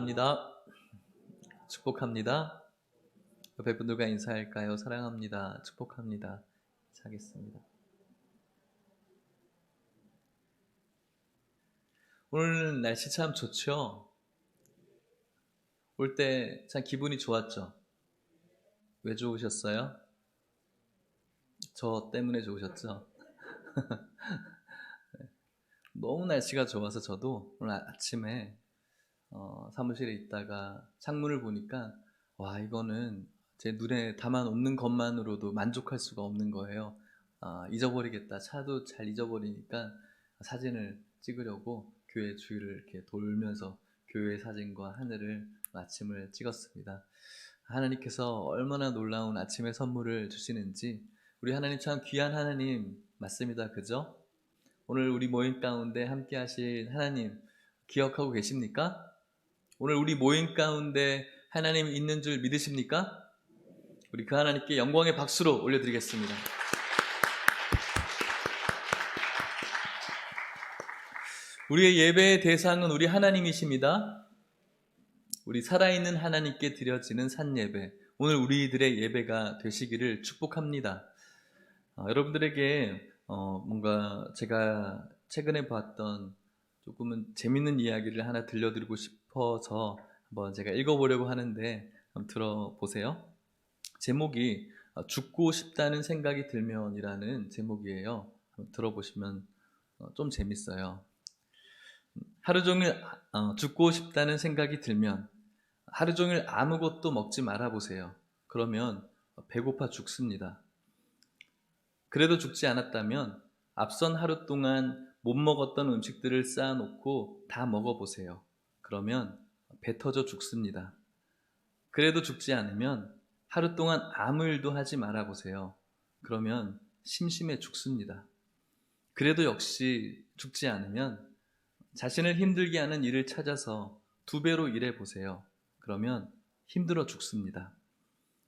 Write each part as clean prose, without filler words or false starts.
사랑합니다. 축복합니다. 옆에 분들과 인사할까요? 사랑합니다. 축복합니다. 하겠습니다. 오늘 날씨 참 좋죠? 올 때 참 기분이 좋았죠? 왜 좋으셨어요? 저 때문에 좋으셨죠? 너무 날씨가 좋아서 저도 오늘 아침에 사무실에 있다가 창문을 보니까 와, 이거는 제 눈에 담아 놓는 것만으로도 만족할 수가 없는 거예요. 잊어버리겠다. 차도 잘 잊어버리니까 사진을 찍으려고 교회 주위를 이렇게 돌면서 교회 사진과 하늘을 아침을 찍었습니다. 하나님께서 얼마나 놀라운 아침의 선물을 주시는지, 우리 하나님 참 귀한 하나님 맞습니다. 그죠? 오늘 우리 모임 가운데 함께 하신 하나님 기억하고 계십니까? 오늘 우리 모임 가운데 하나님 있는 줄 믿으십니까? 우리 그 하나님께 영광의 박수로 올려드리겠습니다. 우리의 예배의 대상은 우리 하나님이십니다. 우리 살아있는 하나님께 드려지는 산예배, 오늘 우리들의 예배가 되시기를 축복합니다. 여러분들에게 뭔가 제가 최근에 봤던 조금은 재밌는 이야기를 하나 들려드리고 싶어서 한번 제가 읽어보려고 하는데 한번 들어보세요. 제목이 죽고 싶다는 생각이 들면이라는 제목이에요. 한번 들어보시면 좀 재밌어요. 하루 종일 죽고 싶다는 생각이 들면 하루 종일 아무것도 먹지 말아보세요. 그러면 배고파 죽습니다. 그래도 죽지 않았다면 앞선 하루 동안 못 먹었던 음식들을 쌓아놓고 다 먹어보세요. 그러면 배 터져 죽습니다. 그래도 죽지 않으면 하루 동안 아무 일도 하지 말아보세요. 그러면 심심해 죽습니다. 그래도 역시 죽지 않으면 자신을 힘들게 하는 일을 찾아서 2배로 일해보세요. 그러면 힘들어 죽습니다.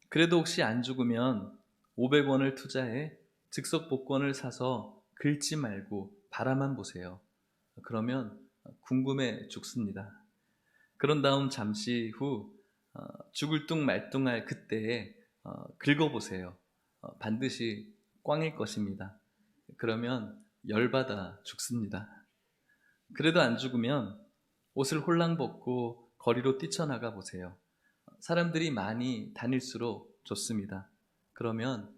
그래도 혹시 안 죽으면 500원을 투자해 즉석 복권을 사서 긁지 말고 바라만 보세요. 그러면 궁금해 죽습니다. 그런 다음 잠시 후 죽을 둥 말둥할 그때에 긁어보세요. 반드시 꽝일 것입니다. 그러면 열받아 죽습니다. 그래도 안 죽으면 옷을 홀랑 벗고 거리로 뛰쳐나가 보세요. 사람들이 많이 다닐수록 좋습니다. 그러면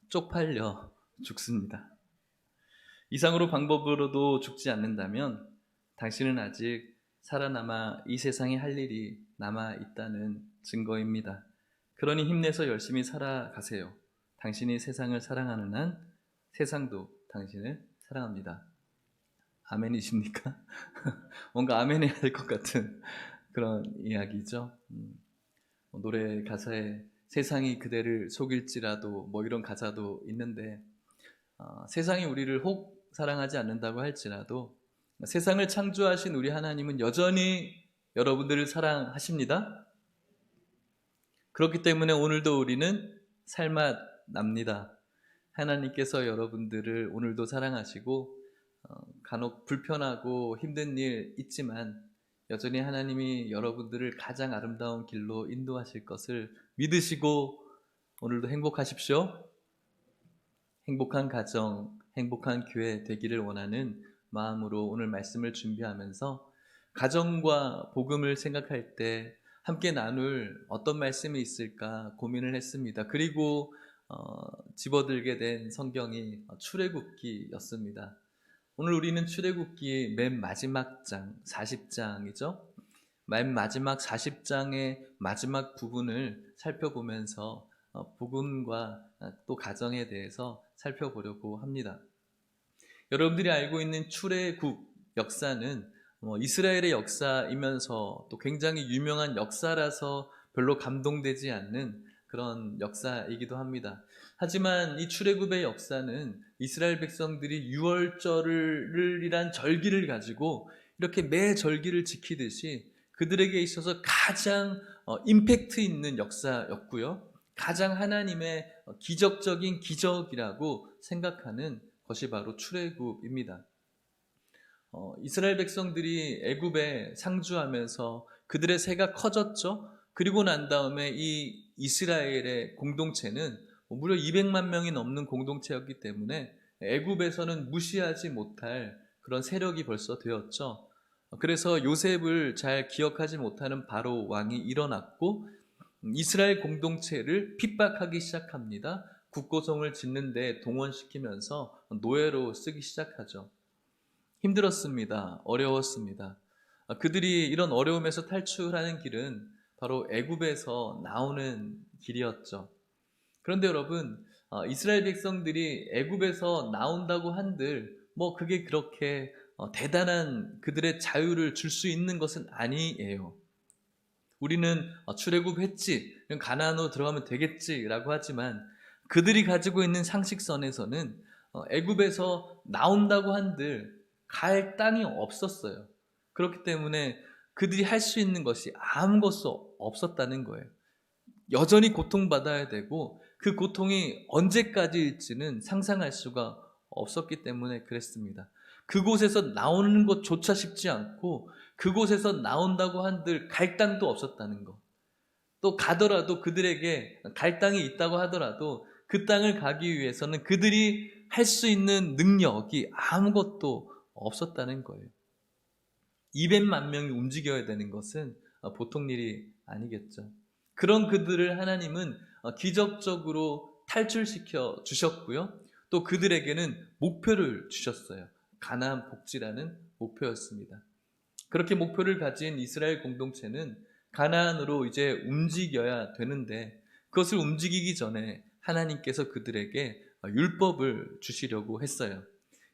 쪽팔려 죽습니다. 이상으로 방법으로도 죽지 않는다면 당신은 아직 살아남아 이 세상에 할 일이 남아 있다는 증거입니다. 그러니 힘내서 열심히 살아가세요. 당신이 세상을 사랑하는 한 세상도 당신을 사랑합니다. 아멘이십니까? 뭔가 아멘해야 될 것 같은 그런 이야기죠. 노래 가사에 세상이 그대를 속일지라도 뭐 이런 가사도 있는데, 세상이 우리를 혹 사랑하지 않는다고 할지라도 세상을 창조하신 우리 하나님은 여전히 여러분들을 사랑하십니다. 그렇기 때문에 오늘도 우리는 살맛 납니다. 하나님께서 여러분들을 오늘도 사랑하시고 간혹 불편하고 힘든 일 있지만 여전히 하나님이 여러분들을 가장 아름다운 길로 인도하실 것을 믿으시고 오늘도 행복하십시오. 행복한 가정, 행복한 교회 되기를 원하는 마음으로 오늘 말씀을 준비하면서 가정과 복음을 생각할 때 함께 나눌 어떤 말씀이 있을까 고민을 했습니다. 그리고 집어들게 된 성경이 출애굽기였습니다. 오늘 우리는 출애굽기의 맨 마지막 장 40장이죠. 맨 마지막 40장의 마지막 부분을 살펴보면서 복음과 또 가정에 대해서 살펴보려고 합니다. 여러분들이 알고 있는 출애굽 역사는 이스라엘의 역사이면서 또 굉장히 유명한 역사라서 별로 감동되지 않는 그런 역사이기도 합니다. 하지만 이 출애굽의 역사는 이스라엘 백성들이 유월절이란 절기를 가지고 이렇게 매 절기를 지키듯이 그들에게 있어서 가장 임팩트 있는 역사였고요. 가장 하나님의 기적적인 기적이라고 생각하는 것이 바로 출애굽입니다. 이스라엘 백성들이 애굽에 상주하면서 그들의 세가 커졌죠. 그리고 난 다음에 이 이스라엘의 공동체는 무려 200만 명이 넘는 공동체였기 때문에 애굽에서는 무시하지 못할 그런 세력이 벌써 되었죠. 그래서 요셉을 잘 기억하지 못하는 바로 왕이 일어났고 이스라엘 공동체를 핍박하기 시작합니다. 국고성을 짓는 데 동원시키면서 노예로 쓰기 시작하죠. 힘들었습니다. 어려웠습니다. 그들이 이런 어려움에서 탈출하는 길은 바로 애굽에서 나오는 길이었죠. 그런데 여러분, 이스라엘 백성들이 애굽에서 나온다고 한들 그게 그렇게 대단한 그들의 자유를 줄 수 있는 것은 아니에요. 우리는 출애굽했지, 가나안으로 들어가면 되겠지라고 하지만 그들이 가지고 있는 상식선에서는 애굽에서 나온다고 한들 갈 땅이 없었어요. 그렇기 때문에 그들이 할 수 있는 것이 아무것도 없었다는 거예요. 여전히 고통받아야 되고 그 고통이 언제까지일지는 상상할 수가 없었기 때문에 그랬습니다. 그곳에서 나오는 것조차 쉽지 않고 그곳에서 나온다고 한들 갈 땅도 없었다는 것. 또 가더라도 그들에게 갈 땅이 있다고 하더라도 그 땅을 가기 위해서는 그들이 할 수 있는 능력이 아무것도 없었다는 거예요. 200만 명이 움직여야 되는 것은 보통 일이 아니겠죠. 그런 그들을 하나님은 기적적으로 탈출시켜 주셨고요. 또 그들에게는 목표를 주셨어요. 가나안 복지라는 목표였습니다. 그렇게 목표를 가진 이스라엘 공동체는 가나안으로 이제 움직여야 되는데 그것을 움직이기 전에 하나님께서 그들에게 율법을 주시려고 했어요.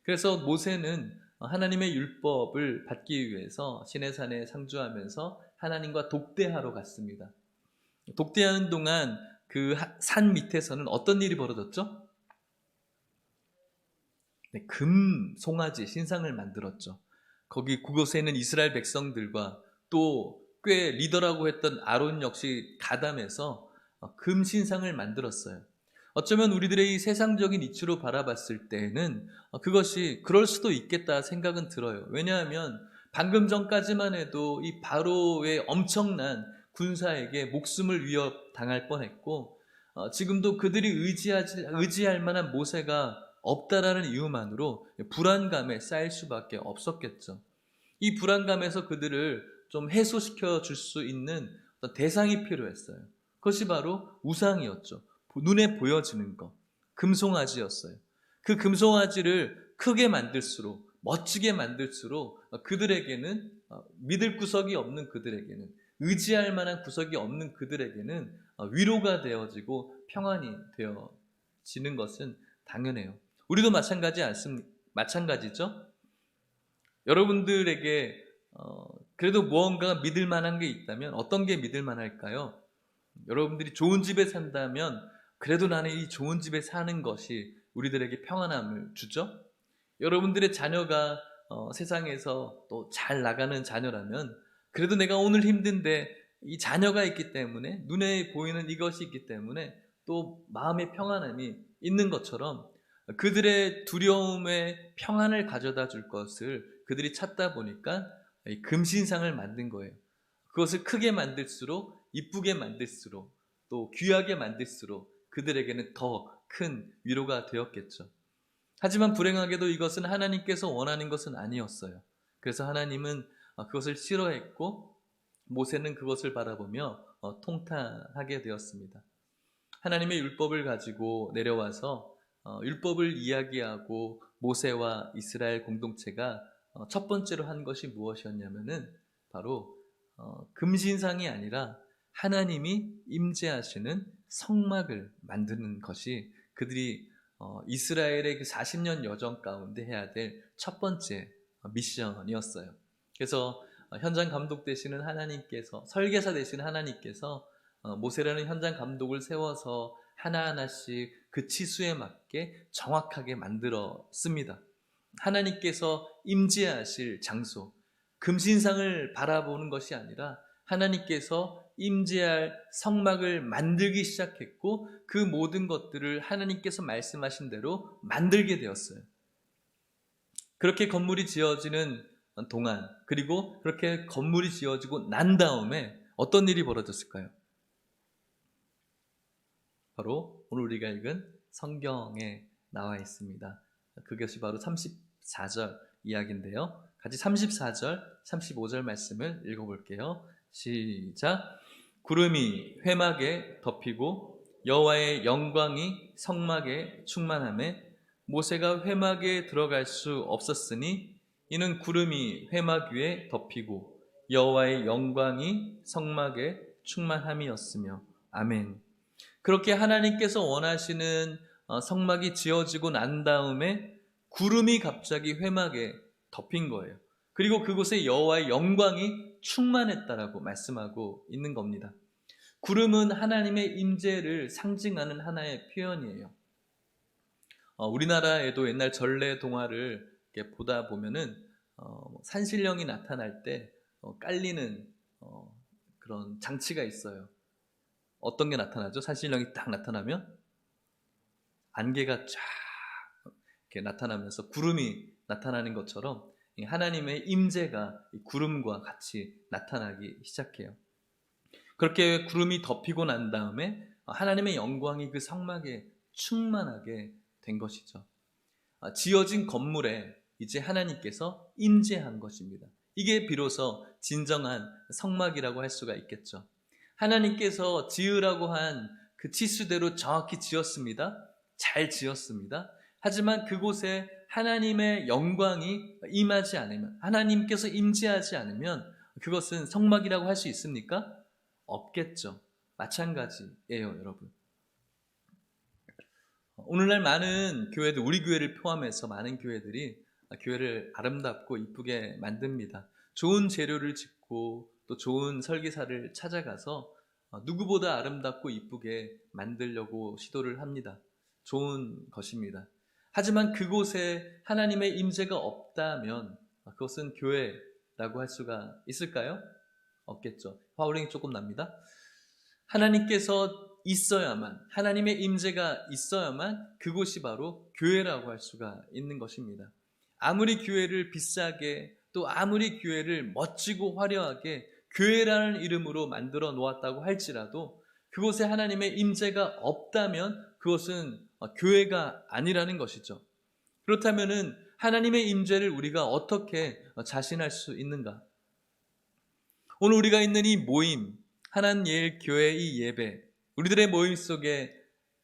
그래서 모세는 하나님의 율법을 받기 위해서 시내산에 상주하면서 하나님과 독대하러 갔습니다. 독대하는 동안 그 산 밑에서는 어떤 일이 벌어졌죠? 네, 금 송아지 신상을 만들었죠. 그곳에는 이스라엘 백성들과 또 꽤 리더라고 했던 아론 역시 가담해서 금 신상을 만들었어요. 어쩌면 우리들의 이 세상적인 이치로 바라봤을 때는 그것이 그럴 수도 있겠다 생각은 들어요. 왜냐하면 방금 전까지만 해도 이 바로의 엄청난 군사에게 목숨을 위협당할 뻔했고 지금도 그들이 의지할 만한 모세가 없다라는 이유만으로 불안감에 쌓일 수밖에 없었겠죠. 이 불안감에서 그들을 좀 해소시켜 줄 수 있는 어떤 대상이 필요했어요. 그것이 바로 우상이었죠. 눈에 보여지는 것, 금송아지였어요. 그 금송아지를 크게 만들수록, 멋지게 만들수록 그들에게는 믿을 구석이 없는 그들에게는, 의지할 만한 구석이 없는 그들에게는 위로가 되어지고 평안이 되어지는 것은 당연해요. 우리도 마찬가지죠. 여러분들에게 그래도 무언가 믿을 만한 게 있다면 어떤 게 믿을 만할까요? 여러분들이 좋은 집에 산다면 그래도 나는 이 좋은 집에 사는 것이 우리들에게 평안함을 주죠. 여러분들의 자녀가 세상에서 또 잘 나가는 자녀라면 그래도 내가 오늘 힘든데 이 자녀가 있기 때문에 눈에 보이는 이것이 있기 때문에 또 마음의 평안함이 있는 것처럼 그들의 두려움에 평안을 가져다 줄 것을 그들이 찾다 보니까 이 금신상을 만든 거예요. 그것을 크게 만들수록 이쁘게 만들수록 또 귀하게 만들수록 그들에게는 더 큰 위로가 되었겠죠. 하지만 불행하게도 이것은 하나님께서 원하는 것은 아니었어요. 그래서 하나님은 그것을 싫어했고 모세는 그것을 바라보며 통탄하게 되었습니다. 하나님의 율법을 가지고 내려와서 율법을 이야기하고 모세와 이스라엘 공동체가 첫 번째로 한 것이 무엇이었냐면은 바로 금신상이 아니라 하나님이 임재하시는 성막을 만드는 것이 그들이 이스라엘의 그 40년 여정 가운데 해야 될 첫 번째 미션이었어요. 그래서 현장 감독 되시는 하나님께서, 설계사 되시는 하나님께서 모세라는 현장 감독을 세워서 하나하나씩 그 치수에 맞게 정확하게 만들었습니다. 하나님께서 임재하실 장소, 금신상을 바라보는 것이 아니라 하나님께서 임재할 성막을 만들기 시작했고 그 모든 것들을 하나님께서 말씀하신 대로 만들게 되었어요. 그렇게 건물이 지어지는 동안, 그리고 그렇게 건물이 지어지고 난 다음에 어떤 일이 벌어졌을까요? 바로 오늘 우리가 읽은 성경에 나와 있습니다. 그것이 바로 34절 이야기인데요. 같이 34절, 35절 말씀을 읽어볼게요. 시작. 구름이 회막에 덮이고 여호와의 영광이 성막에 충만하매 모세가 회막에 들어갈 수 없었으니 이는 구름이 회막 위에 덮이고 여호와의 영광이 성막에 충만함이었으며. 아멘. 그렇게 하나님께서 원하시는 성막이 지어지고 난 다음에 구름이 갑자기 회막에 덮인 거예요. 그리고 그곳에 여호와의 영광이 충만했다라고 말씀하고 있는 겁니다. 구름은 하나님의 임재를 상징하는 하나의 표현이에요. 우리나라에도 옛날 전래 동화를 이렇게 보다 보면은 산신령이 나타날 때 깔리는 그런 장치가 있어요. 어떤 게 나타나죠? 산신령이 딱 나타나면 안개가 쫙 이렇게 나타나면서 구름이 나타나는 것처럼 하나님의 임재가 구름과 같이 나타나기 시작해요. 그렇게 구름이 덮이고 난 다음에 하나님의 영광이 그 성막에 충만하게 된 것이죠. 지어진 건물에 이제 하나님께서 임재한 것입니다. 이게 비로소 진정한 성막이라고 할 수가 있겠죠. 하나님께서 지으라고 한 그 치수대로 정확히 지었습니다. 잘 지었습니다. 하지만 그곳에 하나님의 영광이 임하지 않으면, 하나님께서 임재하지 않으면 그것은 성막이라고 할 수 있습니까? 없겠죠. 마찬가지예요, 여러분. 오늘날 많은 교회들, 우리 교회를 포함해서 많은 교회들이 교회를 아름답고 이쁘게 만듭니다. 좋은 재료를 짓고 또 좋은 설계사를 찾아가서 누구보다 아름답고 이쁘게 만들려고 시도를 합니다. 좋은 것입니다. 하지만 그곳에 하나님의 임재가 없다면 그것은 교회라고 할 수가 있을까요? 없겠죠. 파울링이 조금 납니다. 하나님께서 있어야만, 하나님의 임재가 있어야만 그곳이 바로 교회라고 할 수가 있는 것입니다. 아무리 교회를 비싸게, 또 아무리 교회를 멋지고 화려하게 교회라는 이름으로 만들어 놓았다고 할지라도 그곳에 하나님의 임재가 없다면 그것은 교회가 아니라는 것이죠. 그렇다면 하나님의 임재를 우리가 어떻게 자신할 수 있는가? 오늘 우리가 있는 이 모임, 하나님예일 교회의 이 예배, 우리들의 모임 속에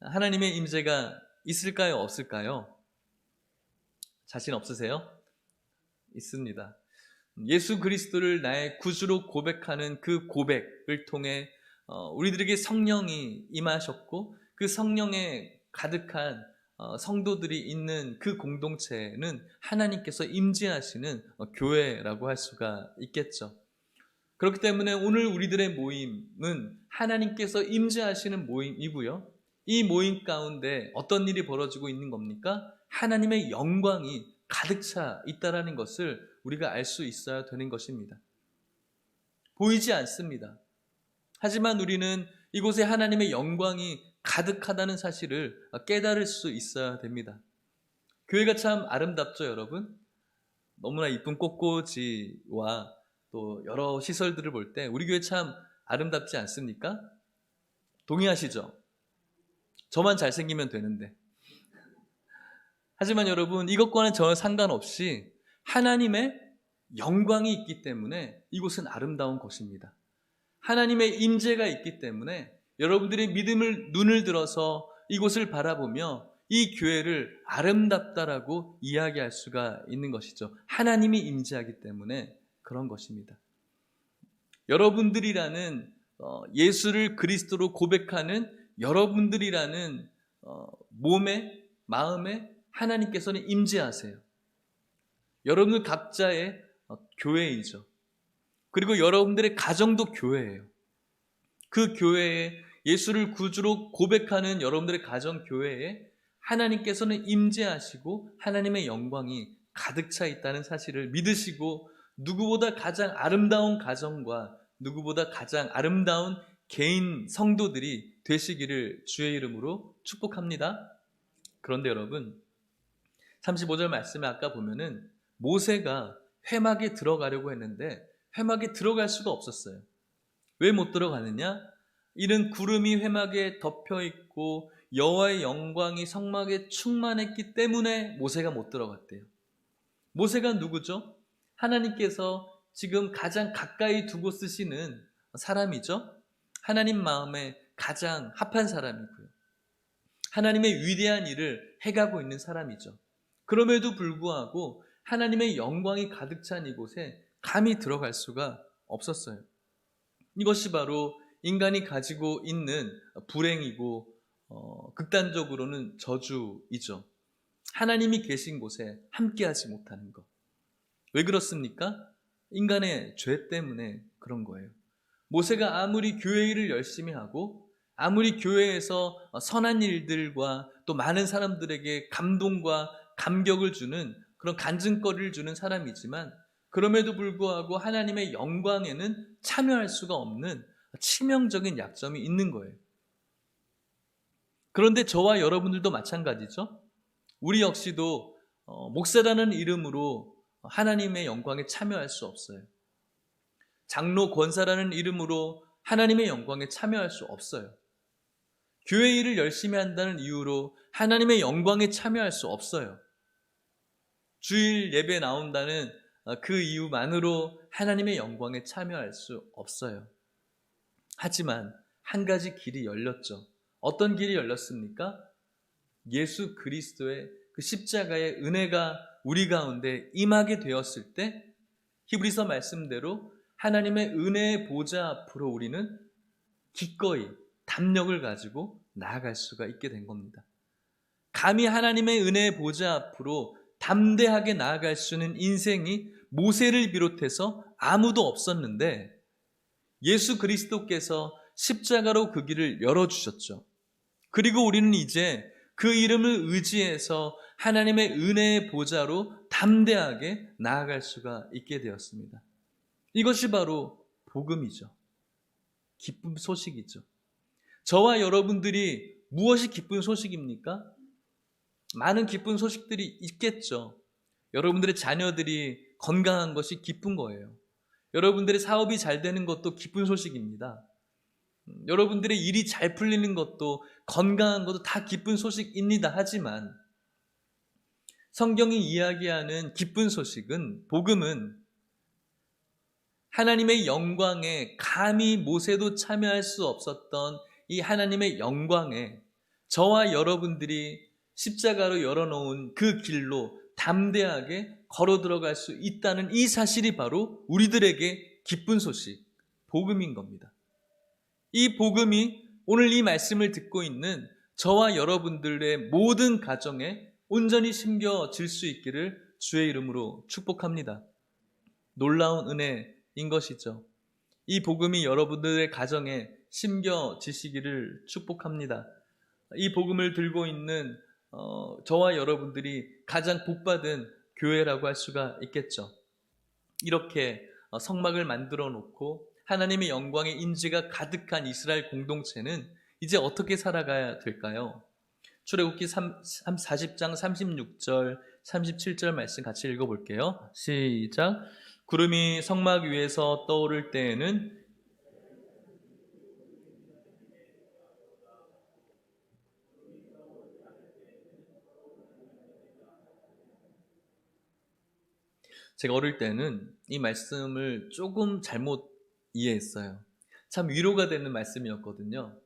하나님의 임재가 있을까요? 없을까요? 자신 없으세요? 있습니다. 예수 그리스도를 나의 구주로 고백하는 그 고백을 통해 우리들에게 성령이 임하셨고 그 성령에 가득한 성도들이 있는 그 공동체는 하나님께서 임재하시는 교회라고 할 수가 있겠죠. 그렇기 때문에 오늘 우리들의 모임은 하나님께서 임재하시는 모임이고요. 이 모임 가운데 어떤 일이 벌어지고 있는 겁니까? 하나님의 영광이 가득 차 있다는 것을 우리가 알 수 있어야 되는 것입니다. 보이지 않습니다. 하지만 우리는 이곳에 하나님의 영광이 가득하다는 사실을 깨달을 수 있어야 됩니다. 교회가 참 아름답죠, 여러분? 너무나 이쁜 꽃꽂이와 또 여러 시설들을 볼 때 우리 교회 참 아름답지 않습니까? 동의하시죠? 저만 잘생기면 되는데. 하지만 여러분, 이것과는 전혀 상관없이 하나님의 영광이 있기 때문에 이곳은 아름다운 곳입니다. 하나님의 임재가 있기 때문에 여러분들이 믿음을 눈을 들어서 이곳을 바라보며 이 교회를 아름답다라고 이야기할 수가 있는 것이죠. 하나님이 임재하기 때문에 그런 것입니다. 여러분들이라는 예수를 그리스도로 고백하는 여러분들이라는 몸에, 마음에 하나님께서는 임재하세요. 여러분들 각자의 교회이죠. 그리고 여러분들의 가정도 교회예요. 그 교회에 예수를 구주로 고백하는 여러분들의 가정 교회에 하나님께서는 임재하시고 하나님의 영광이 가득 차 있다는 사실을 믿으시고 누구보다 가장 아름다운 가정과 누구보다 가장 아름다운 개인 성도들이 되시기를 주의 이름으로 축복합니다. 그런데 여러분, 35절 말씀에 아까 보면은 모세가 회막에 들어가려고 했는데 회막에 들어갈 수가 없었어요. 왜 못 들어가느냐? 이는 구름이 회막에 덮여 있고 여호와의 영광이 성막에 충만했기 때문에 모세가 못 들어갔대요. 모세가 누구죠? 하나님께서 지금 가장 가까이 두고 쓰시는 사람이죠. 하나님 마음에 가장 합한 사람이고요. 하나님의 위대한 일을 해가고 있는 사람이죠. 그럼에도 불구하고 하나님의 영광이 가득 찬 이곳에 감히 들어갈 수가 없었어요. 이것이 바로 인간이 가지고 있는 불행이고 극단적으로는 저주이죠. 하나님이 계신 곳에 함께하지 못하는 것. 왜 그렇습니까? 인간의 죄 때문에 그런 거예요. 모세가 아무리 교회 일을 열심히 하고 아무리 교회에서 선한 일들과 또 많은 사람들에게 감동과 감격을 주는 그런 간증거리를 주는 사람이지만 그럼에도 불구하고 하나님의 영광에는 참여할 수가 없는 치명적인 약점이 있는 거예요. 그런데 저와 여러분들도 마찬가지죠. 우리 역시도 목사라는 이름으로 하나님의 영광에 참여할 수 없어요. 장로 권사라는 이름으로 하나님의 영광에 참여할 수 없어요. 교회 일을 열심히 한다는 이유로 하나님의 영광에 참여할 수 없어요. 주일 예배 나온다는 그 이유만으로 하나님의 영광에 참여할 수 없어요. 하지만 한 가지 길이 열렸죠. 어떤 길이 열렸습니까? 예수 그리스도의 그 십자가의 은혜가 우리 가운데 임하게 되었을 때 히브리서 말씀대로 하나님의 은혜의 보좌 앞으로 우리는 기꺼이 담력을 가지고 나아갈 수가 있게 된 겁니다. 감히 하나님의 은혜의 보좌 앞으로 담대하게 나아갈 수 있는 인생이 모세를 비롯해서 아무도 없었는데 예수 그리스도께서 십자가로 그 길을 열어주셨죠. 그리고 우리는 이제 그 이름을 의지해서 하나님의 은혜의 보좌로 담대하게 나아갈 수가 있게 되었습니다. 이것이 바로 복음이죠. 기쁜 소식이죠. 저와 여러분들이 무엇이 기쁜 소식입니까? 많은 기쁜 소식들이 있겠죠. 여러분들의 자녀들이 건강한 것이 기쁜 거예요. 여러분들의 사업이 잘 되는 것도 기쁜 소식입니다. 여러분들의 일이 잘 풀리는 것도 건강한 것도 다 기쁜 소식입니다. 하지만 성경이 이야기하는 기쁜 소식은, 복음은 하나님의 영광에 감히 모세도 참여할 수 없었던 이 하나님의 영광에 저와 여러분들이 십자가로 열어놓은 그 길로 담대하게 걸어 들어갈 수 있다는 이 사실이 바로 우리들에게 기쁜 소식, 복음인 겁니다. 이 복음이 오늘 이 말씀을 듣고 있는 저와 여러분들의 모든 가정에 온전히 심겨질 수 있기를 주의 이름으로 축복합니다. 놀라운 은혜인 것이죠. 이 복음이 여러분들의 가정에 심겨지시기를 축복합니다. 이 복음을 들고 있는 저와 여러분들이 가장 복받은 교회라고 할 수가 있겠죠. 이렇게 성막을 만들어 놓고 하나님의 영광의 임재가 가득한 이스라엘 공동체는 이제 어떻게 살아가야 될까요? 출애굽기 40장 36절 37절 말씀 같이 읽어볼게요. 시작. 구름이 성막 위에서 떠오를 때에는 제가 어릴 때는 이 말씀을 조금 잘못 이해했어요. 참 위로가 되는 말씀이었거든요.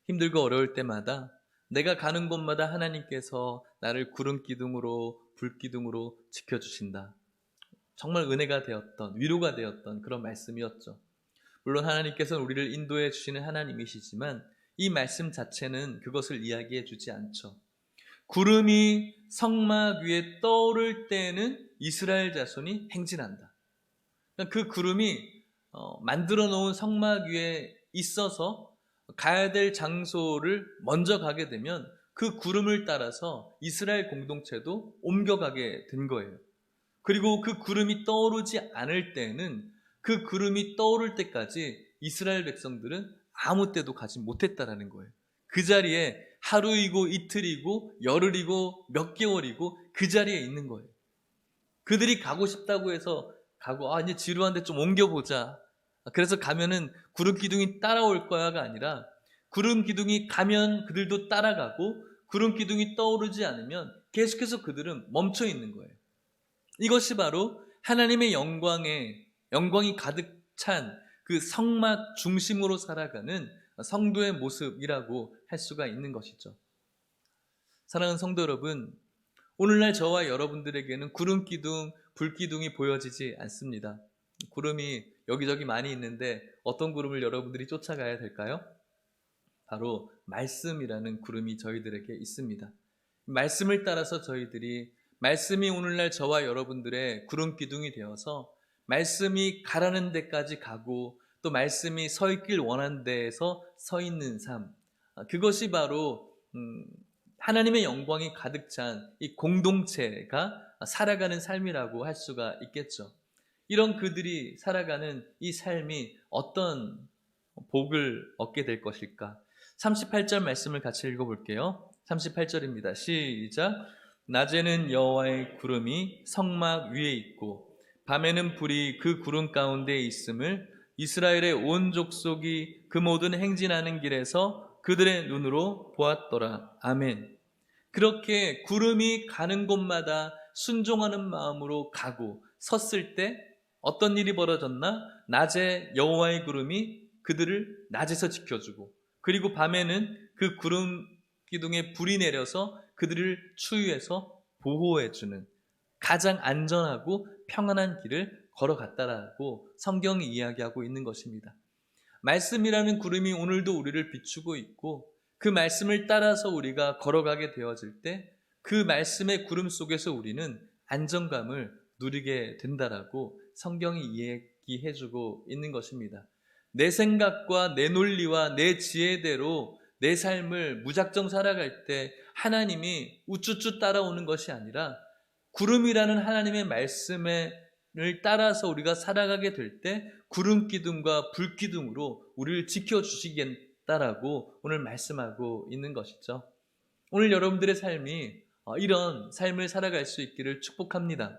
힘들고 어려울 때마다 내가 가는 곳마다 하나님께서 나를 구름 기둥으로 불 기둥으로 지켜주신다. 정말 은혜가 되었던, 위로가 되었던 그런 말씀이었죠. 물론 하나님께서는 우리를 인도해 주시는 하나님이시지만 이 말씀 자체는 그것을 이야기해 주지 않죠. 구름이 성막 위에 떠오를 때에는 이스라엘 자손이 행진한다. 그 구름이 만들어 놓은 성막 위에 있어서 가야 될 장소를 먼저 가게 되면 그 구름을 따라서 이스라엘 공동체도 옮겨가게 된 거예요. 그리고 그 구름이 떠오르지 않을 때는 그 구름이 떠오를 때까지 이스라엘 백성들은 아무 때도 가지 못했다라는 거예요. 그 자리에 하루이고 이틀이고 열흘이고 몇 개월이고 그 자리에 있는 거예요. 그들이 가고 싶다고 해서 가고 이제 지루한데 좀 옮겨보자. 그래서 가면은 구름 기둥이 따라올 거야가 아니라 구름 기둥이 가면 그들도 따라가고 구름 기둥이 떠오르지 않으면 계속해서 그들은 멈춰 있는 거예요. 이것이 바로 하나님의 영광이 가득 찬 그 성막 중심으로 살아가는 성도의 모습이라고 할 수가 있는 것이죠. 사랑하는 성도 여러분, 오늘날 저와 여러분들에게는 구름 기둥, 불 기둥이 보여지지 않습니다. 구름이 여기저기 많이 있는데 어떤 구름을 여러분들이 쫓아가야 될까요? 바로 말씀이라는 구름이 저희들에게 있습니다. 말씀을 따라서 저희들이 말씀이 오늘날 저와 여러분들의 구름 기둥이 되어서 말씀이 가라는 데까지 가고 또 말씀이 서 있길 원하는 데에서 서 있는 삶, 그것이 바로 하나님의 영광이 가득 찬 이 공동체가 살아가는 삶이라고 할 수가 있겠죠. 이런 그들이 살아가는 이 삶이 어떤 복을 얻게 될 것일까? 38절 말씀을 같이 읽어볼게요. 38절입니다. 시작. 낮에는 여호와의 구름이 성막 위에 있고 밤에는 불이 그 구름 가운데 있음을 이스라엘의 온 족속이 그 모든 행진하는 길에서 그들의 눈으로 보았더라. 아멘. 그렇게 구름이 가는 곳마다 순종하는 마음으로 가고 섰을 때 어떤 일이 벌어졌나? 낮에 여호와의 구름이 그들을 낮에서 지켜주고 그리고 밤에는 그 구름 기둥에 불이 내려서 그들을 추위에서 보호해주는 가장 안전하고 평안한 길을 걸어갔다라고 성경이 이야기하고 있는 것입니다. 말씀이라는 구름이 오늘도 우리를 비추고 있고 그 말씀을 따라서 우리가 걸어가게 되어질 때 그 말씀의 구름 속에서 우리는 안정감을 누리게 된다라고 성경이 이야기해주고 있는 것입니다. 내 생각과 내 논리와 내 지혜대로 내 삶을 무작정 살아갈 때 하나님이 우쭈쭈 따라오는 것이 아니라 구름이라는 하나님의 말씀을 따라서 우리가 살아가게 될 때 구름 기둥과 불 기둥으로 우리를 지켜주시겠다라고 오늘 말씀하고 있는 것이죠. 오늘 여러분들의 삶이 이런 삶을 살아갈 수 있기를 축복합니다.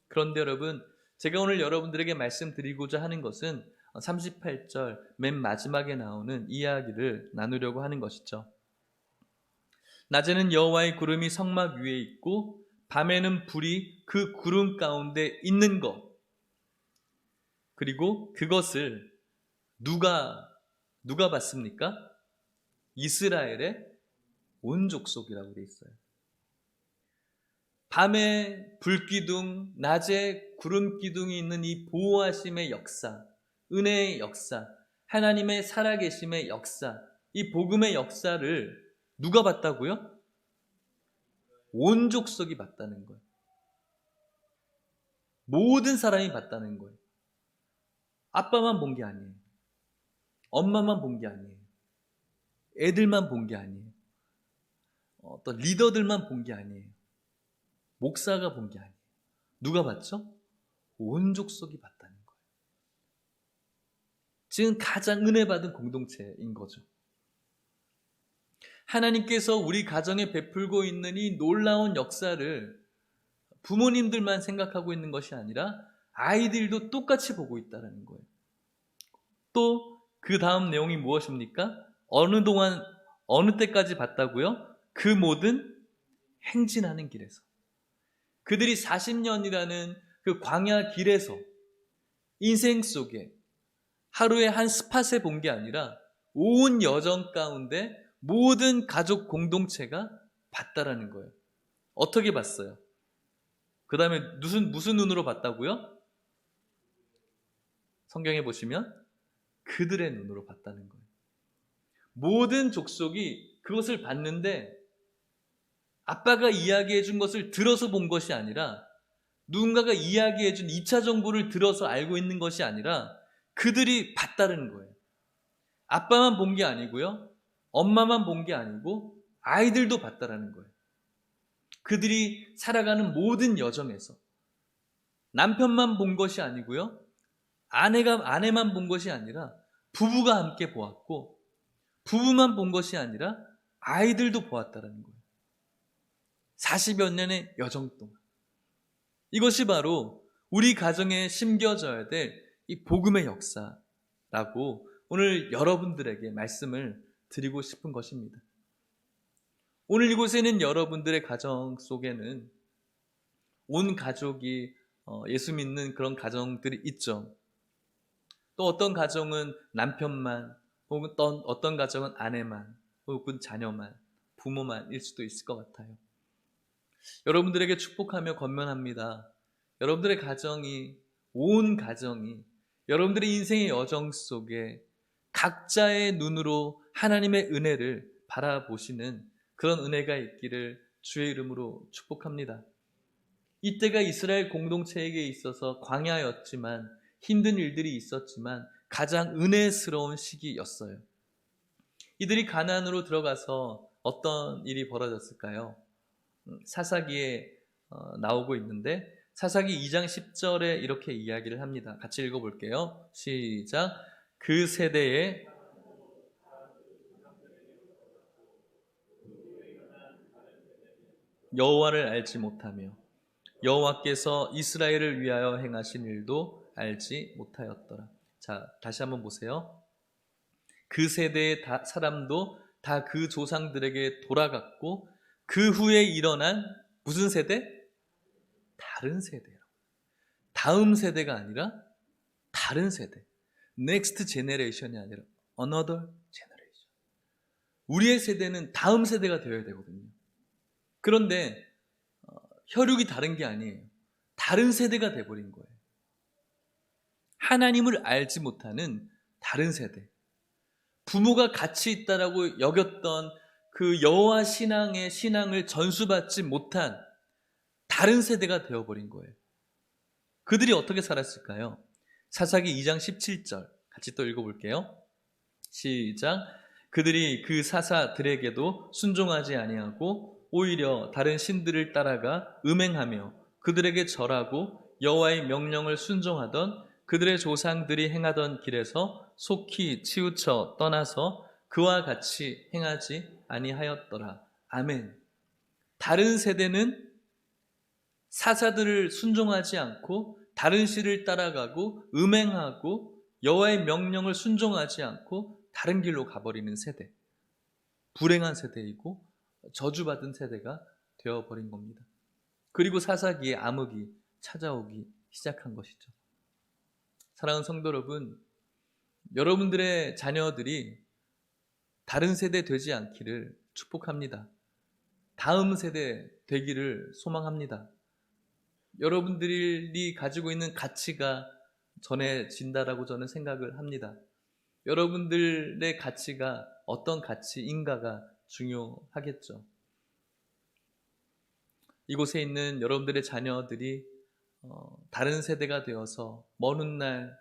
그런데 여러분, 제가 오늘 여러분들에게 말씀드리고자 하는 것은 38절 맨 마지막에 나오는 이야기를 나누려고 하는 것이죠. 낮에는 여호와의 구름이 성막 위에 있고 밤에는 불이 그 구름 가운데 있는 것, 그리고 그것을 누가 봤습니까? 이스라엘의 온 족속이라고 되어 있어요. 밤에 불기둥, 낮에 구름기둥이 있는 이 보호하심의 역사, 은혜의 역사, 하나님의 살아계심의 역사, 이 복음의 역사를 누가 봤다고요? 온 족속이 봤다는 거예요. 모든 사람이 봤다는 거예요. 아빠만 본 게 아니에요. 엄마만 본 게 아니에요. 애들만 본 게 아니에요. 어떤 리더들만 본 게 아니에요. 목사가 본 게 아니에요. 누가 봤죠? 온 족속이 봤다는 거예요. 지금 가장 은혜 받은 공동체인 거죠. 하나님께서 우리 가정에 베풀고 있는 이 놀라운 역사를 부모님들만 생각하고 있는 것이 아니라 아이들도 똑같이 보고 있다는 거예요. 또 그 다음 내용이 무엇입니까? 어느 동안, 어느 때까지 봤다고요? 그 모든 행진하는 길에서. 그들이 40년이라는 그 광야 길에서 인생 속에 하루에 한 스팟에 본 게 아니라 온 여정 가운데 모든 가족 공동체가 봤다라는 거예요. 어떻게 봤어요? 그 다음에 무슨 눈으로 봤다고요? 성경에 보시면 그들의 눈으로 봤다는 거예요. 모든 족속이 그것을 봤는데 아빠가 이야기해 준 것을 들어서 본 것이 아니라 누군가가 이야기해 준 2차 정보를 들어서 알고 있는 것이 아니라 그들이 봤다는 거예요. 아빠만 본 게 아니고요. 엄마만 본 게 아니고 아이들도 봤다라는 거예요. 그들이 살아가는 모든 여정에서 남편만 본 것이 아니고요. 아내만 본 것이 아니라 부부가 함께 보았고 부부만 본 것이 아니라 아이들도 보았다라는 거예요. 40여 년의 여정 동안. 이것이 바로 우리 가정에 심겨져야 될 이 복음의 역사라고 오늘 여러분들에게 말씀을 드리고 싶은 것입니다. 오늘 이곳에는 여러분들의 가정 속에는 온 가족이 예수 믿는 그런 가정들이 있죠. 또 어떤 가정은 남편만, 혹은 또 어떤 가정은 아내만, 혹은 자녀만, 부모만일 수도 있을 것 같아요. 여러분들에게 축복하며 권면합니다. 여러분들의 가정이, 온 가정이 여러분들의 인생의 여정 속에 각자의 눈으로 하나님의 은혜를 바라보시는 그런 은혜가 있기를 주의 이름으로 축복합니다. 이때가 이스라엘 공동체에게 있어서 광야였지만, 힘든 일들이 있었지만 가장 은혜스러운 시기였어요. 이들이 가나안으로 들어가서 어떤 일이 벌어졌을까요? 사사기에 나오고 있는데, 사사기 2장 10절에 이렇게 이야기를 합니다. 같이 읽어볼게요. 시작. 그 세대에 여호와를 알지 못하며 여호와께서 이스라엘을 위하여 행하신 일도 알지 못하였더라. 자, 다시 한번 보세요. 그 세대의 사람도 다 그 조상들에게 돌아갔고, 그 후에 일어난 무슨 세대? 다른 세대예요. 다음 세대가 아니라 다른 세대. Next generation이 아니라 another generation. 우리의 세대는 다음 세대가 되어야 되거든요. 그런데 혈육이 다른 게 아니에요. 다른 세대가 돼버린 거예요. 하나님을 알지 못하는 다른 세대. 부모가 가치 있다라고 여겼던 그 여호와 신앙의 신앙을 전수받지 못한 다른 세대가 되어버린 거예요. 그들이 어떻게 살았을까요? 사사기 2장 17절 같이 또 읽어볼게요. 시작. 그들이 그 사사들에게도 순종하지 아니하고 오히려 다른 신들을 따라가 음행하며 그들에게 절하고 여호와의 명령을 순종하던 그들의 조상들이 행하던 길에서 속히 치우쳐 떠나서 그와 같이 행하지 아니하였더라. 아멘. 다른 세대는 사사들을 순종하지 않고 다른 신을 따라가고 음행하고 여호와의 명령을 순종하지 않고 다른 길로 가버리는 세대. 불행한 세대이고 저주받은 세대가 되어버린 겁니다. 그리고 사사기에 암흑이 찾아오기 시작한 것이죠. 사랑하는 성도 여러분, 여러분들의 자녀들이 다른 세대 되지 않기를 축복합니다. 다음 세대 되기를 소망합니다. 여러분들이 가지고 있는 가치가 전해진다라고 저는 생각을 합니다. 여러분들의 가치가 어떤 가치인가가 중요하겠죠. 이곳에 있는 여러분들의 자녀들이 다른 세대가 되어서 먼 훗날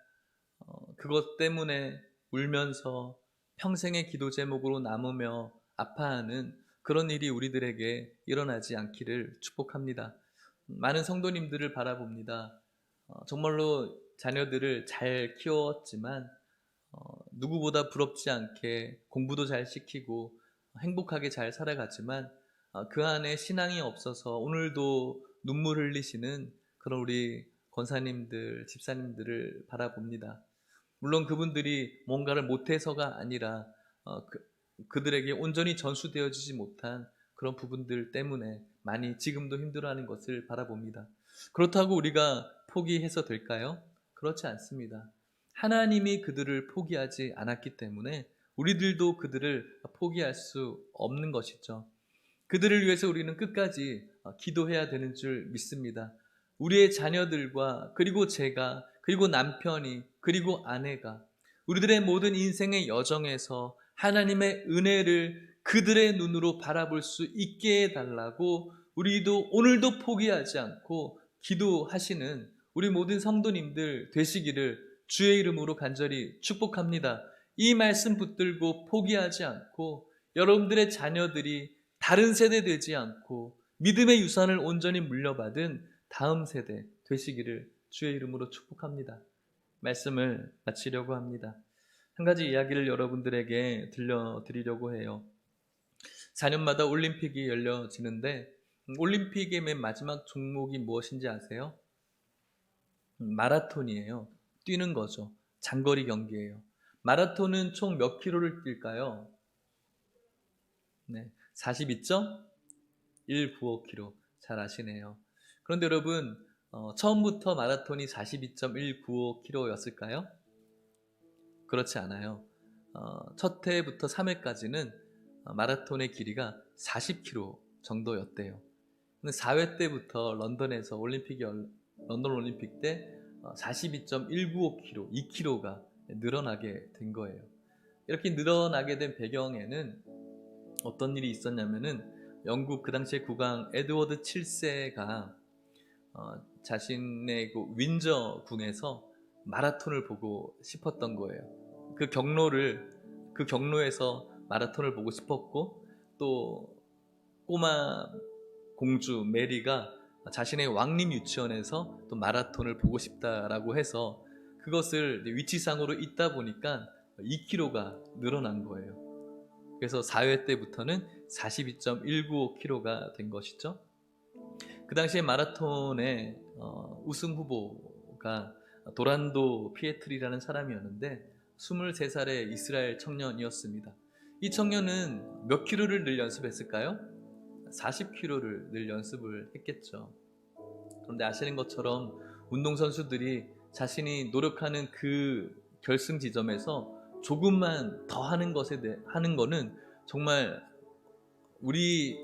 그것 때문에 울면서 평생의 기도 제목으로 남으며 아파하는 그런 일이 우리들에게 일어나지 않기를 축복합니다. 많은 성도님들을 바라봅니다. 정말로 자녀들을 잘 키웠지만 누구보다 부럽지 않게 공부도 잘 시키고 행복하게 잘 살아갔지만 그 안에 신앙이 없어서 오늘도 눈물 흘리시는 그런 우리 권사님들, 집사님들을 바라봅니다. 물론 그분들이 뭔가를 못해서가 아니라 그들에게 온전히 전수되어지지 못한 그런 부분들 때문에 많이 지금도 힘들어하는 것을 바라봅니다. 그렇다고 우리가 포기해서 될까요? 그렇지 않습니다. 하나님이 그들을 포기하지 않았기 때문에 우리들도 그들을 포기할 수 없는 것이죠. 그들을 위해서 우리는 끝까지 기도해야 되는 줄 믿습니다. 우리의 자녀들과 그리고 제가 그리고 남편이 그리고 아내가 우리들의 모든 인생의 여정에서 하나님의 은혜를 그들의 눈으로 바라볼 수 있게 해달라고 우리도 오늘도 포기하지 않고 기도하시는 우리 모든 성도님들 되시기를 주의 이름으로 간절히 축복합니다. 이 말씀 붙들고 포기하지 않고 여러분들의 자녀들이 다른 세대 되지 않고 믿음의 유산을 온전히 물려받은 다음 세대 되시기를 주의 이름으로 축복합니다. 말씀을 마치려고 합니다. 한 가지 이야기를 여러분들에게 들려드리려고 해요. 4년마다 올림픽이 열려지는데 올림픽의 맨 마지막 종목이 무엇인지 아세요? 마라톤이에요. 뛰는 거죠. 장거리 경기예요. 마라톤은 총 몇 킬로를 뛸까요? 네, 42.195km. 잘 아시네요. 그런데 여러분, 처음부터 마라톤이 42.195km였을까요? 그렇지 않아요. 첫 회부터 3회까지는 마라톤의 길이가 40km 정도였대요. 근데 4회 때부터 런던 올림픽 때 42.195km, 2km가 늘어나게 된 거예요. 이렇게 늘어나게 된 배경에는 어떤 일이 있었냐면은 영국 그 당시에 국왕 에드워드 7세가 자신의 그 윈저 궁에서 마라톤을 보고 싶었던 거예요. 그 경로에서 마라톤을 보고 싶었고, 또 꼬마 공주 메리가 자신의 왕림 유치원에서 또 마라톤을 보고 싶다라고 해서 그것을 위치상으로 있다 보니까 2km가 늘어난 거예요. 그래서 4회 때부터는 42.195km가 된 것이죠. 그 당시에 마라톤의 우승 후보가 도란도 피에트리라는 사람이었는데 23살의 이스라엘 청년이었습니다. 이 청년은 몇 킬로를 늘 연습했을까요? 40킬로를 늘 연습을 했겠죠. 그런데 아시는 것처럼 운동선수들이 자신이 노력하는 그 결승 지점에서 조금만 더 하는 거는 정말 우리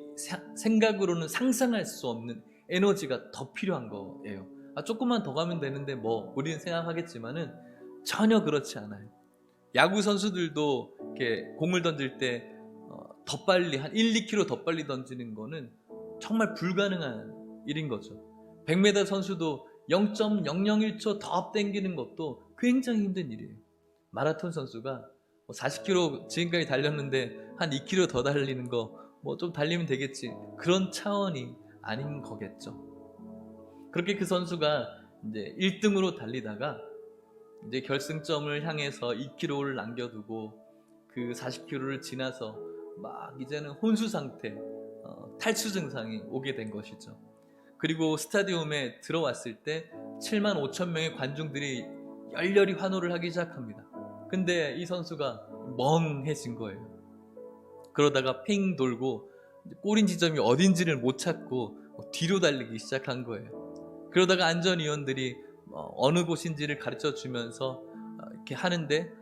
생각으로는 상상할 수 없는 에너지가 더 필요한 거예요. 조금만 더 가면 되는데 우리는 생각하겠지만은 전혀 그렇지 않아요. 야구 선수들도 이렇게 공을 던질 때 더 빨리 한 1, 2km 더 빨리 던지는 거는 정말 불가능한 일인 거죠. 100m 선수도 0.001초 더 앞당기는 것도 굉장히 힘든 일이에요. 마라톤 선수가 40km 지금까지 달렸는데 한 2km 더 달리는 거 좀 달리면 되겠지, 그런 차원이 아닌 거겠죠. 그렇게 그 선수가 이제 1등으로 달리다가 이제 결승점을 향해서 2km를 남겨두고 그 40km를 지나서 막 이제는 혼수 상태, 탈수 증상이 오게 된 것이죠. 그리고 스타디움에 들어왔을 때 7만 5천 명의 관중들이 열렬히 환호를 하기 시작합니다. 근데 이 선수가 멍해진 거예요. 그러다가 팽 돌고 꼬린 지점이 어딘지를 못 찾고 뒤로 달리기 시작한 거예요. 그러다가 안전위원들이 어느 곳인지를 가르쳐 주면서 이렇게 하는데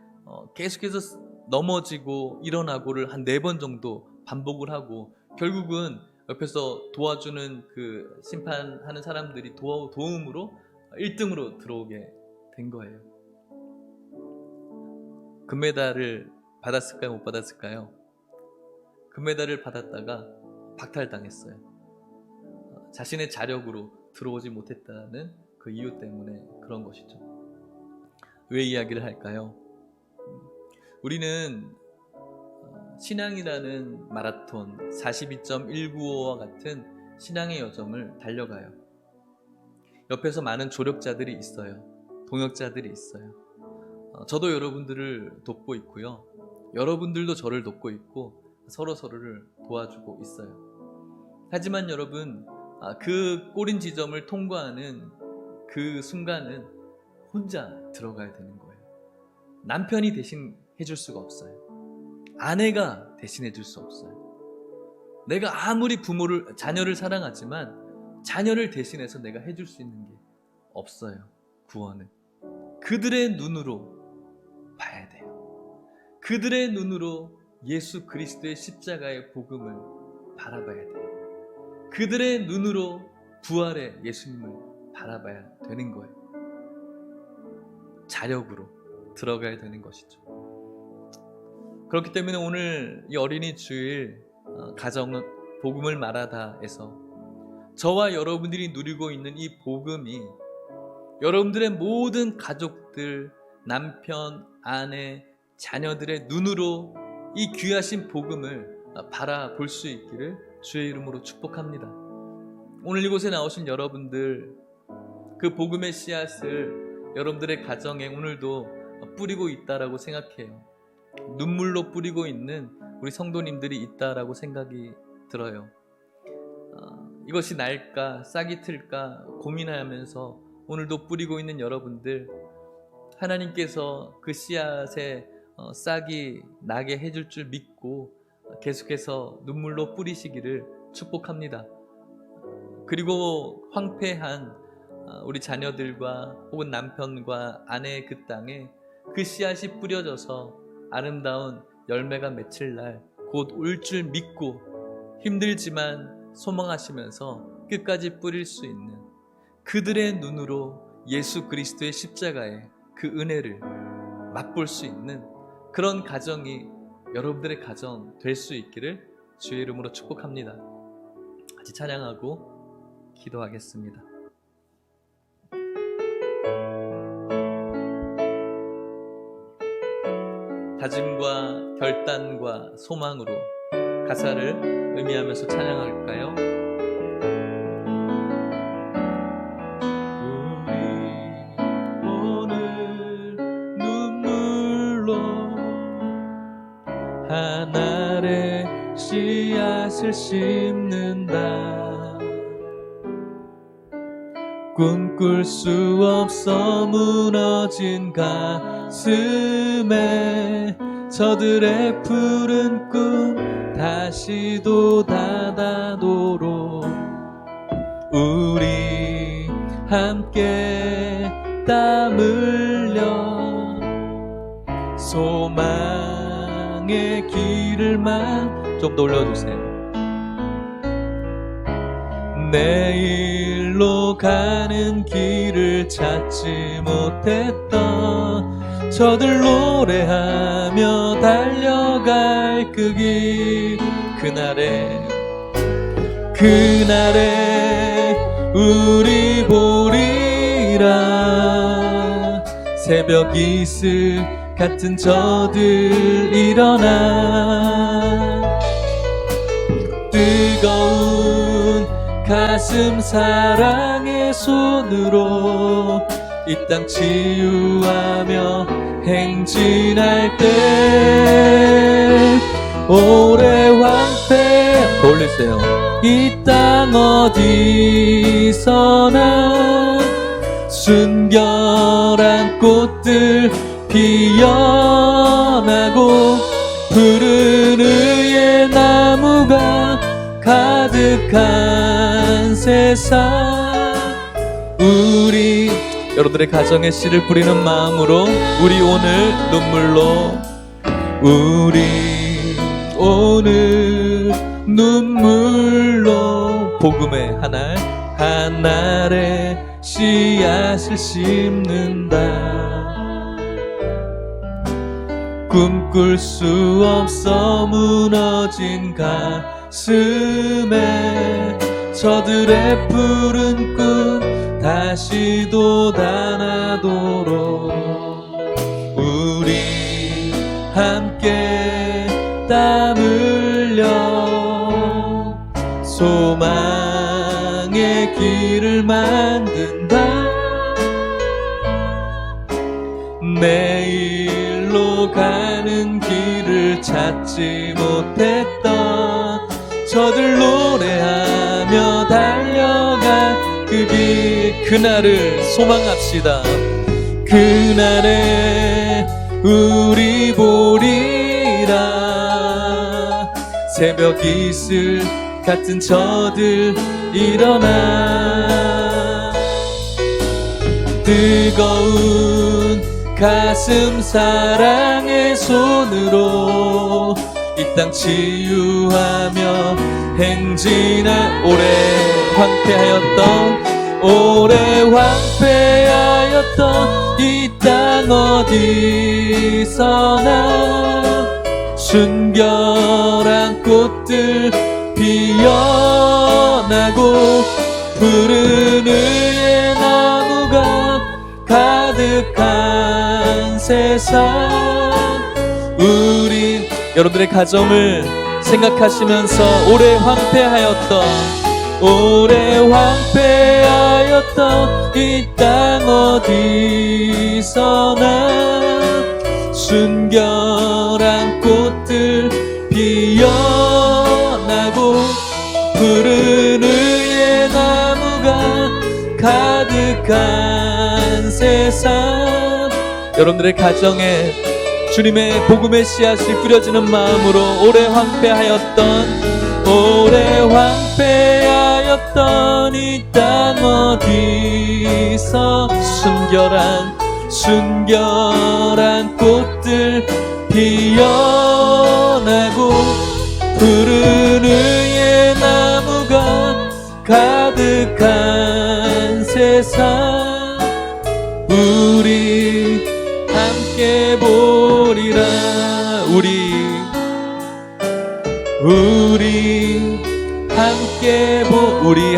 계속해서 넘어지고 일어나고를 한 4번 정도 반복을 하고, 결국은 옆에서 도와주는 그 심판하는 사람들이 도움으로 1등으로 들어오게 된 거예요. 금메달을 받았을까요? 못 받았을까요? 금메달을 받았다가 박탈당했어요. 자신의 자력으로 들어오지 못했다는 그 이유 때문에 그런 것이죠. 왜 이야기를 할까요? 우리는 신앙이라는 마라톤 42.195와 같은 신앙의 여정을 달려가요. 옆에서 많은 조력자들이 있어요. 동역자들이 있어요. 저도 여러분들을 돕고 있고요. 여러분들도 저를 돕고 있고 서로를 도와주고 있어요. 하지만 여러분, 그 꼬린 지점을 통과하는 그 순간은 혼자 들어가야 되는 거예요. 남편이 대신 해줄 수가 없어요. 아내가 대신해 줄 수 없어요. 내가 아무리 자녀를 사랑하지만 자녀를 대신해서 내가 해줄 수 있는 게 없어요. 구원은 그들의 눈으로 봐야 돼요. 그들의 눈으로 예수 그리스도의 십자가의 복음을 바라봐야 돼요. 그들의 눈으로 부활의 예수님을 바라봐야 되는 거예요. 자력으로 들어가야 되는 것이죠. 그렇기 때문에 오늘 이 어린이 주일 가정은 복음을 말하다에서 저와 여러분들이 누리고 있는 이 복음이 여러분들의 모든 가족들, 남편, 아내, 자녀들의 눈으로 이 귀하신 복음을 바라볼 수 있기를 주의 이름으로 축복합니다. 오늘 이곳에 나오신 여러분들, 그 복음의 씨앗을 여러분들의 가정에 오늘도 뿌리고 있다라고 생각해요. 눈물로 뿌리고 있는 우리 성도님들이 있다라고 생각이 들어요. 이것이 날까 싹이 틀까 고민하면서 오늘도 뿌리고 있는 여러분들, 하나님께서 그 씨앗에 싹이 나게 해줄 줄 믿고 계속해서 눈물로 뿌리시기를 축복합니다. 그리고 황폐한 우리 자녀들과 혹은 남편과 아내의 그 땅에 그 씨앗이 뿌려져서 아름다운 열매가 맺힐 날 곧 올 줄 믿고 힘들지만 소망하시면서 끝까지 뿌릴 수 있는 그들의 눈으로 예수 그리스도의 십자가의 그 은혜를 맛볼 수 있는 그런 가정이 여러분들의 가정 될 수 있기를 주의 이름으로 축복합니다. 같이 찬양하고 기도하겠습니다. 다짐과 결단과 소망으로 가사를 의미하면서 찬양할까요? 우리 오늘 눈물로 한 알의 씨앗을 심는다. 꿈꿀 수 없어 무너진 가슴에 저들의 푸른 꿈 다시 돋아나도록 우리 함께 땀 흘려 소망의 길을만 좀 더 올려주세요. 내일로 가는 길을 찾지 못했던 저들 노래하며 달려갈 그 길, 그날에 우리 보리라. 새벽 이슬 같은 저들 일어나 뜨거운 가슴 사랑의 손으로 이 땅 치유하며 행진할 때 오래 황폐 돌리세요. 이 땅 어디서나 순결한 꽃들 피어나고 푸른 의의 나무가 가득한 세상. 우리 여러분들의 가정에 씨를 뿌리는 마음으로 우리 오늘 눈물로 우리 오늘 눈물로 복음의 한 알의 씨앗을 심는다. 꿈꿀 수 없어 무너진 가슴에 저들의 푸른 꿈 다시 돋아나도록 우리 함께 땀 흘려 소망의 길을 만든다. 내일로 가는 길을 찾지 못했던 저들 노래하며 달려간 그 길, 그날을 소망합시다. 그날에 우리 보리라. 새벽 이슬 같은 저들 일어나 뜨거운 가슴 사랑의 손으로 이 땅 치유하며 행진할 오래 황폐하였던 이 땅 어디서나 순결한 꽃들 피어나고 푸른 의의 나무가 가득한 세상. 우리 여러분들의 가정을 생각하시면서 오래 황폐하였던 이 땅 어디서나 순결한 꽃들 피어나고 푸른 의의 나무가 가득한 세상. 여러분들의 가정에 주님의 복음의 씨앗이 뿌려지는 마음으로 오래 황폐하였던 이 땅 어디서 순결한 꽃들 피어나고 푸른 의의 나무가 가득한 세상, 우리 함께 보리라. 우리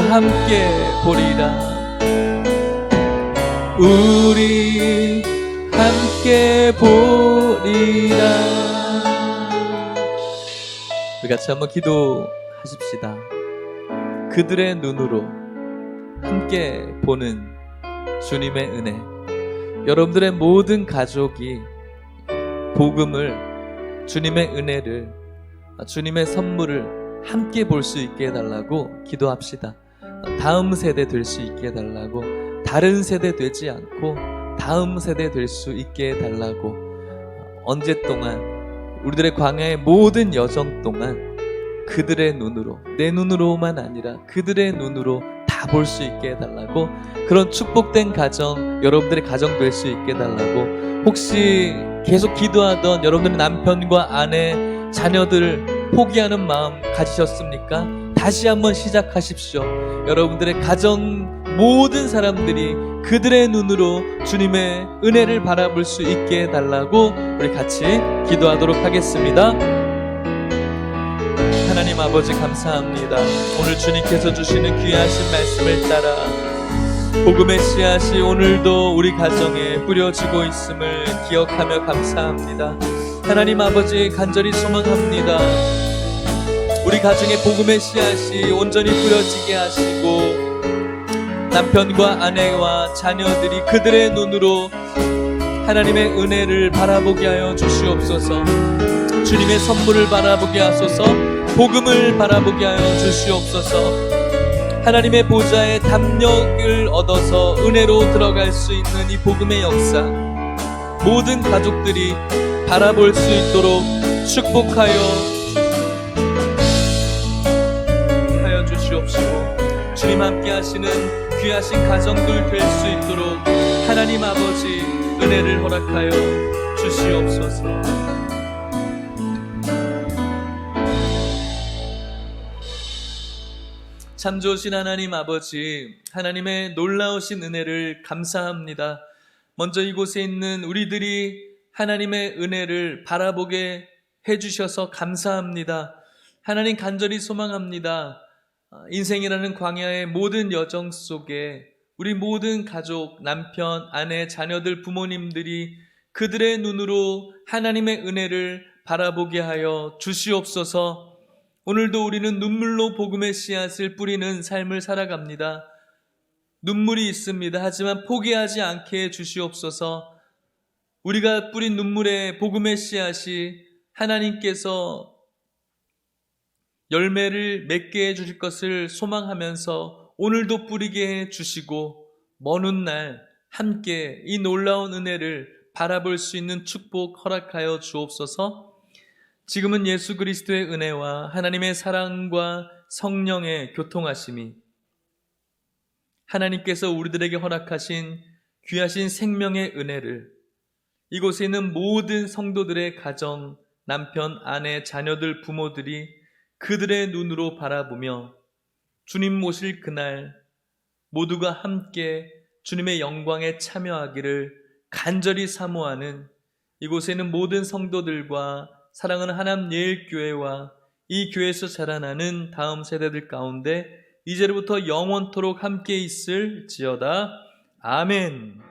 함께 보리라. 우리 함께 보리라. 우리 같이 한번 기도하십시다. 그들의 눈으로 함께 보는 주님의 은혜, 여러분들의 모든 가족이 복음을, 주님의 은혜를, 주님의 선물을 함께 볼 수 있게 해달라고 기도합시다. 다음 세대 될 수 있게 해달라고, 다른 세대 되지 않고 다음 세대 될 수 있게 해달라고, 언제 동안 우리들의 광야의 모든 여정 동안 그들의 눈으로, 내 눈으로만 아니라 그들의 눈으로 다 볼 수 있게 해달라고, 그런 축복된 가정, 여러분들의 가정 될 수 있게 해달라고. 혹시 계속 기도하던 여러분들의 남편과 아내, 자녀들 포기하는 마음 가지셨습니까? 다시 한번 시작하십시오. 여러분들의 가정 모든 사람들이 그들의 눈으로 주님의 은혜를 바라볼 수 있게 해달라고 우리 같이 기도하도록 하겠습니다. 하나님 아버지 감사합니다. 오늘 주님께서 주시는 귀하신 말씀을 따라 복음의 씨앗이 오늘도 우리 가정에 뿌려지고 있음을 기억하며 감사합니다. 하나님 아버지 간절히 소망합니다. 우리 가정에 복음의 씨앗이 온전히 뿌려지게 하시고 남편과 아내와 자녀들이 그들의 눈으로 하나님의 은혜를 바라보게 하여 주시옵소서. 주님의 선물을 바라보게 하소서. 복음을 바라보게 하여 주시옵소서. 하나님의 보좌에 담력을 얻어서 은혜로 들어갈 수 있는 이 복음의 역사, 모든 가족들이 바라볼 수 있도록 축복하여 주시옵시고, 주님 함께 하시는 귀하신 가정들 될 수 있도록 하나님 아버지 은혜를 허락하여 주시옵소서. 참 좋으신 하나님 아버지, 하나님의 놀라우신 은혜를 감사합니다. 먼저 이곳에 있는 우리들이 하나님의 은혜를 바라보게 해주셔서 감사합니다. 하나님 간절히 소망합니다. 인생이라는 광야의 모든 여정 속에 우리 모든 가족, 남편, 아내, 자녀들, 부모님들이 그들의 눈으로 하나님의 은혜를 바라보게 하여 주시옵소서. 오늘도 우리는 눈물로 복음의 씨앗을 뿌리는 삶을 살아갑니다. 눈물이 있습니다. 하지만 포기하지 않게 해 주시옵소서. 우리가 뿌린 눈물의 복음의 씨앗이 하나님께서 열매를 맺게 해 주실 것을 소망하면서 오늘도 뿌리게 해 주시고, 먼 훗날 함께 이 놀라운 은혜를 바라볼 수 있는 축복 허락하여 주옵소서. 지금은 예수 그리스도의 은혜와 하나님의 사랑과 성령의 교통하심이, 하나님께서 우리들에게 허락하신 귀하신 생명의 은혜를 이곳에 있는 모든 성도들의 가정, 남편, 아내, 자녀들, 부모들이 그들의 눈으로 바라보며 주님 모실 그날 모두가 함께 주님의 영광에 참여하기를 간절히 사모하는 이곳에 있는 모든 성도들과 사랑하는 하남 예일교회와 이 교회에서 자라나는 다음 세대들 가운데 이제로부터 영원토록 함께 있을지어다. 아멘.